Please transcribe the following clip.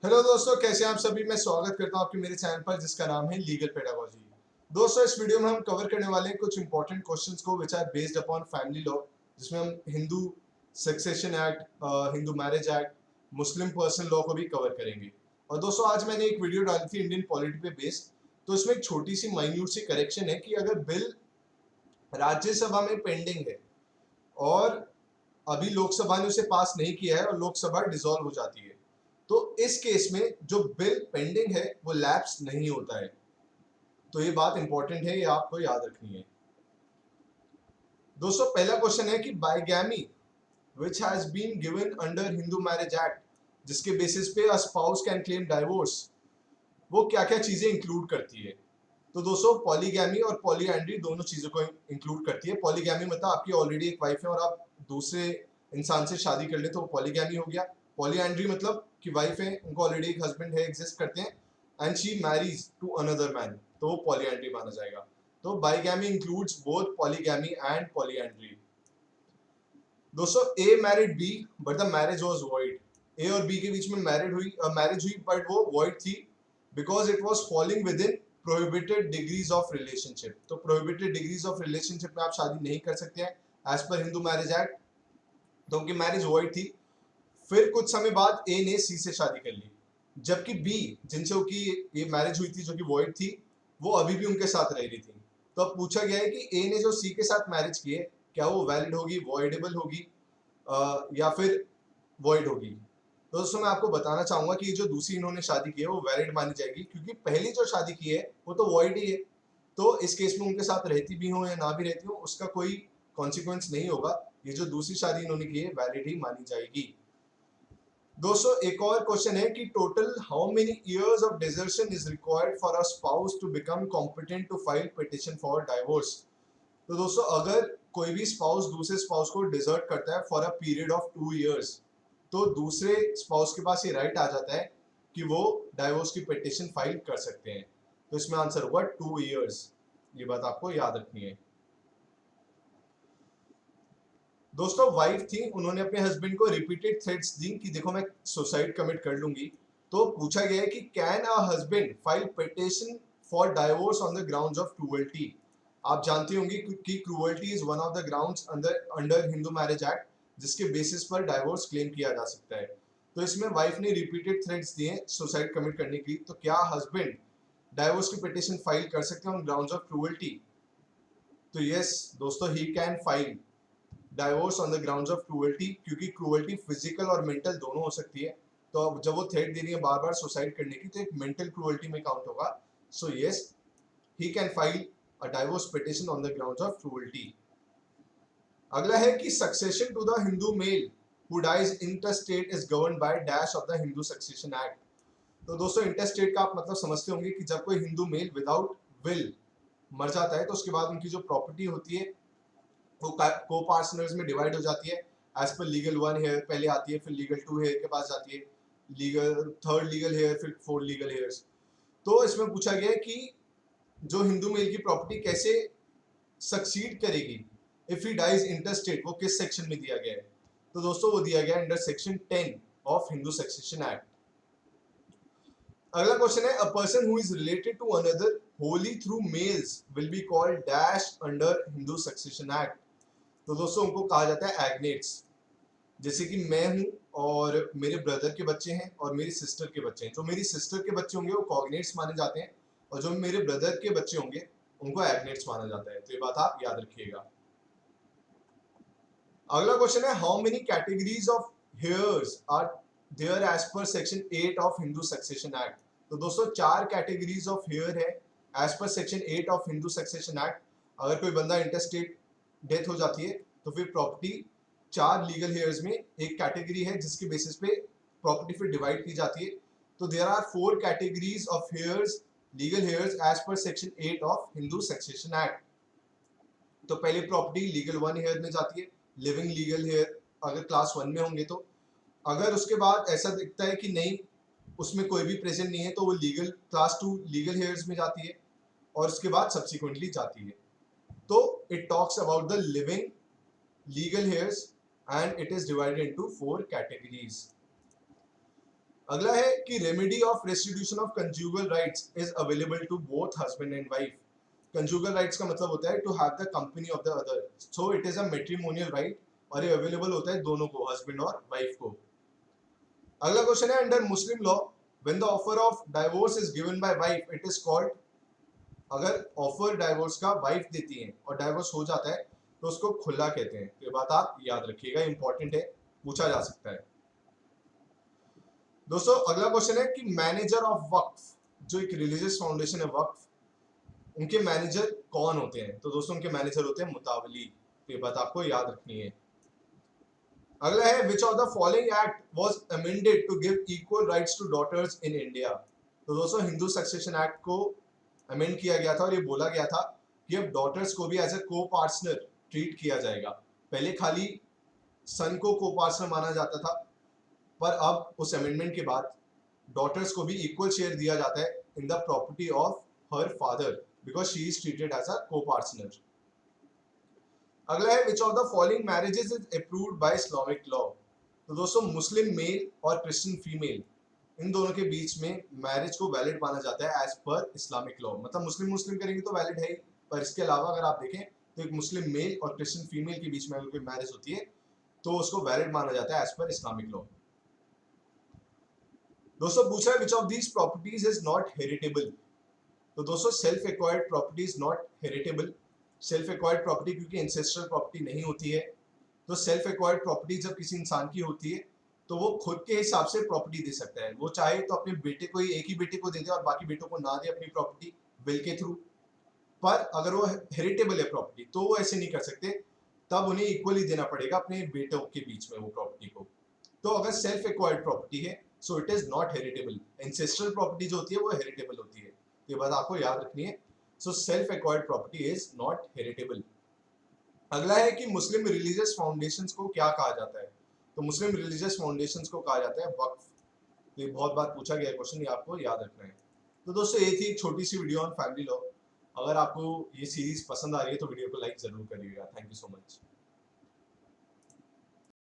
Hello दोस्तों, कैसे हैं आप सभी। मैं स्वागत करता हूं आपके मेरे चैनल पर जिसका नाम है लीगल पेडागोजी। दोस्तों, इस वीडियो में हम कवर करने वाले हैं कुछ इंपॉर्टेंट क्वेश्चंस को which are based upon family law, जिसमें हम Hindu succession act, Hindu marriage act, Muslim person law को भी कवर करेंगे। और दोस्तों, आज मैंने एक वीडियो डाली थी इंडियन पॉलिटी पे बेस्ड, तो इसमें एक छोटी सी माइन्यूट सी करेक्शन है कि अगर बिल राज्यसभा में पेंडिंग है और अभी लोकसभा ने उसे पास नहीं किया है और लोकसभा डिसॉल्व हो जाती है, तो इस केस में जो बिल पेंडिंग है वो लैप्स नहीं होता है। तो ये बात इंपॉर्टेंट है, ये आपको याद रखनी है। दोस्तों, पहला क्वेश्चन है कि bigamy which has been given under Hindu marriage act, जिसके बेसिस पे a spouse can claim divorce, वो क्या क्या चीजें इंक्लूड करती है। तो दोस्तों, पॉलीगैमी और पॉलीएंड्री दोनों चीजों को इंक्लूड करती है। पॉलीगैमी मतलब आपकी ऑलरेडी एक वाइफ है और आप दूसरे इंसान से शादी कर ले तो वो पॉलीगैमी हो गया। पॉलीएंड्री मतलब कि वाइफ है, उनको ऑलरेडी एक हस्बैंड है, एग्जिस्ट करते हैं, and she marries to another man, तो वो पॉलीएंड्री माना जाएगा। तो bigamy includes both polygamy and polyandry. दोस्तों, A married B but the marriage was void. A और बी के बीच में मैरिज हुई बट वो वॉइड थी because it was falling with in prohibited degrees of relationship. तो प्रोहिबिटेड डिग्रीज ऑफ रिलेशनशिप में आप शादी नहीं कर सकते हैं as per Hindu marriage act, तो उनकी मैरिज वॉइड थी। फिर कुछ समय बाद ए ने सी से शादी कर ली, जबकि बी जिनसे उनकी ये मैरिज हुई थी जो कि वॉइड थी, वो अभी भी उनके साथ रह रही थी। तो अब पूछा गया है कि ए ने जो सी के साथ मैरिज की है, क्या वो वैलिड होगी, वॉइडेबल होगी, या फिर वॉइड होगी। तो दोस्तों, मैं आपको बताना चाहूंगा कि जो दूसरी इन्होंने शादी की है वो वैलिड मानी जाएगी, क्योंकि पहली जो शादी की है वो तो वॉइड ही है। तो इस केस में उनके साथ रहती भी हो या ना भी रहती हो, उसका कोई कॉन्सिक्वेंस नहीं होगा। ये जो दूसरी शादी इन्होंने की है वैलिड ही मानी जाएगी। दोस्तों, एक और क्वेश्चन है कि total how many years of desertion is required for a spouse to become competent to file petition for divorce. तो दोस्तों, अगर कोई भी स्पाउस दूसरे स्पाउस को डिजर्ट करता है for a period of 2 years, तो दूसरे स्पाउस के पास ये राइट आ जाता है कि वो डाइवोर्स की पिटिशन फाइल कर सकते हैं। तो इसमें आंसर होगा 2 इयर्स। ये बात आपको याद रखनी है। दोस्तों, वाइफ थी, उन्होंने अपने हस्बैंड को रिपीटेड थ्रेट्स दी कि देखो मैं सुसाइड कमिट कर लूंगी। तो पूछा गया है कि can a husband file petition for divorce on the grounds of cruelty. आप जानती होंगी कि cruelty is one of the grounds under under Hindu marriage act, जिसके बेसिस पर डाइवोर्स क्लेम किया जा सकता है। तो इसमें वाइफ ने रिपीटेड थ्रेट्स दिए सुसाइड कमिट करने की, तो क्या हस्बैंड डाइवोर्स की पिटिशन फाइल कर सकते हैं ऑन ग्राउंड्स ऑफ क्रूअल्टी। तो यस दोस्तों, ही can file divorce on the grounds of cruelty, क्योंकि क्रूअल्टी फिजिकल और मेंटल दोनों हो सकती है। तो अब जब वो थ्रेट दे रही है बार बार सुसाइड करने की, तो एक मेंटल क्रूअल्टी में काउंट होगा। So yes, he can file a divorce petition on the grounds of cruelty. अगला है कि succession to the Hindu male who dies intestate is governed by dash of the Hindu succession act. तो दोस्तों, interstate का आप मतलब समझते होंगे कि जब कोई हिंदू मेल विदाउट विल मर जाता है, तो उसके बाद उनकी जो प्रॉपर्टी होती है वो को पार्टनर्स में डिवाइड हो जाती है। एज पर लीगल 1 हेयर पहले आती है, फिर लीगल 2 हेयर के पास जाती है, लीगल थर्ड लीगल हेयर, फिर 4 लीगल हेयर्स। तो इसमें पूछा गया है कि जो हिंदू मेल की प्रॉपर्टी कैसे सक्सीड करेगी इफ ही डाइज इंटरस्टेट, वो किस सेक्शन में दिया गया है। तो दोस्तों, वो दिया गया है under section 10 of Hindu succession act. अगला क्वेश्चन है, a person who is related to another wholly through males will be called dash under Hindu succession act. तो दोस्तों, उनको कहा जाता है एग्नेट्स। जैसे कि मैं हूं और मेरे ब्रदर के बच्चे हैं और मेरी सिस्टर के बच्चे हैं, जो मेरी सिस्टर के बच्चे होंगे वो कॉग्नेट्स माने जाते हैं, और जो मेरे ब्रदर के बच्चे होंगे उनको एग्नेट्स माना जाता है। तो ये बात आप याद रखिएगा। अगला क्वेश्चन है, how many categories of heirs are there as per section 8 of Hindu succession act. तो दोस्तों, 4 कैटेगरीज ऑफ हेयर है as per section 8 of Hindu succession act. अगर कोई बंदा इंटरस्टेट डेथ हो जाती है, तो फिर प्रॉपर्टी 4 लीगल हेयर्स में एक कैटेगरी है जिसके बेसिस पे प्रॉपर्टी फिर डिवाइड की जाती है। तो there are 4 categories of heirs, legal heirs as per section 8 of Hindu succession act. तो पहले प्रॉपर्टी लीगल 1 हेयर में जाती है, लिविंग लीगल हेयर अगर क्लास 1 में होंगे तो। अगर उसके बाद ऐसा दिखता है कि नहीं, उसमें कोई भी प्रेजेंट नहीं है, तो वो लीगल क्लास 2 लीगल हेयर्स में जाती है, और उसके बाद सब्सिक्वेंटली जाती है। तो it talks about the living legal heirs and it is divided into 4 categories. अगला है कि remedy of restitution of conjugal rights is available to both husband and wife. Conjugal rights का मतलब होता है to have the company of the other, so it is a matrimonial right और ये available होता है दोनों को, हस्बैंड और वाइफ को। अगला क्वेश्चन है under Muslim law when the offer of divorce is given by wife it is called, अगर ऑफर डाइवोर्स का वाइफ देती है और डाइवोर्स हो जाता है तो उसको खुला कहते हैं। तो ये बात आप याद रखिएगा, इंपॉर्टेंट है, पूछा जा सकता है। दोस्तों अगला क्वेश्चन है कि मैनेजर ऑफ वक्फ, जो एक रिलीजियस फाउंडेशन है वक्फ, उनके मैनेजर कौन होते हैं? तो दोस्तों उनके मैनेजर होते हैं मुतावली। तो ये बात आपको याद रखनी है। अगला है which of the following act was amended to give equal rights to daughters in India. तो दोस्तों हिंदू सक्सेशन एक्ट को अमेंड किया गया था और ये बोला गया था कि अब डॉटर्स को भी एज ए को पार्टनर ट्रीट किया जाएगा। पहले खाली सन को को पार्टनर माना जाता था, पर अब उस अमेंडमेंट के बाद डॉटर्स को भी इक्वल शेयर दिया जाता है in the property of her father because she is treated as a co partner. अगला है which of the following marriages is approved by Islamic law. तो दोस्तों मुस्लिम मेल और क्रिश्चियन फीमेल, इन दोनों के बीच में मैरिज को वैलिड माना जाता है एज पर इस्लामिक लॉ। मतलब मुस्लिम मुस्लिम करेंगे तो वैलिड है ही, पर इसके अलावा अगर आप देखें तो एक मुस्लिम मेल और क्रिश्चियन फीमेल के बीच में अगर कोई मैरिज होती है तो उसको वैलिड माना जाता है एज पर इस्लामिक लॉ। दोस्तों पूछा है which of these properties is not heritable. तो दोस्तों self acquired property is not heritable. Self acquired property क्योंकि एंसेस्ट्रल प्रॉपर्टी नहीं होती है, तो सेल्फ एक्वायर्ड प्रॉपर्टी जब किसी इंसान की होती है तो वो खुद के हिसाब से प्रॉपर्टी दे सकता है। वो चाहे तो अपने बेटे को ही, एक ही बेटे को दे दे और बाकी बेटों को ना दे अपनी प्रॉपर्टी विल के थ्रू। पर अगर वो हेरिटेबल है प्रॉपर्टी तो वो ऐसे नहीं कर सकते, तब उन्हें इक्वली देना पड़ेगा अपने बेटों के बीच में वो प्रॉपर्टी को। तो अगर सेल्फ एक्वायर्ड प्रॉपर्टी है सो it is not heritable. Ancestral property जो होती है वो हेरिटेबल होती है, ये बात आपको याद रखनी है। So self acquired property is not heritable. अगला है कि मुस्लिम रिलीजियस फाउंडेशंस को क्या कहा जाता है। तो मुस्लिम रिलीजियस फाउंडेशंस को कहा जाता है वक्फ। तो ये बहुत बार पूछा गया क्वेश्चन, ये आपको याद रखना है। तो दोस्तों ये थी एक छोटी सी वीडियो ऑन फैमिली लॉ। अगर आपको ये सीरीज पसंद आ रही है तो वीडियो को लाइक जरूर करिएगा। Thank you so much.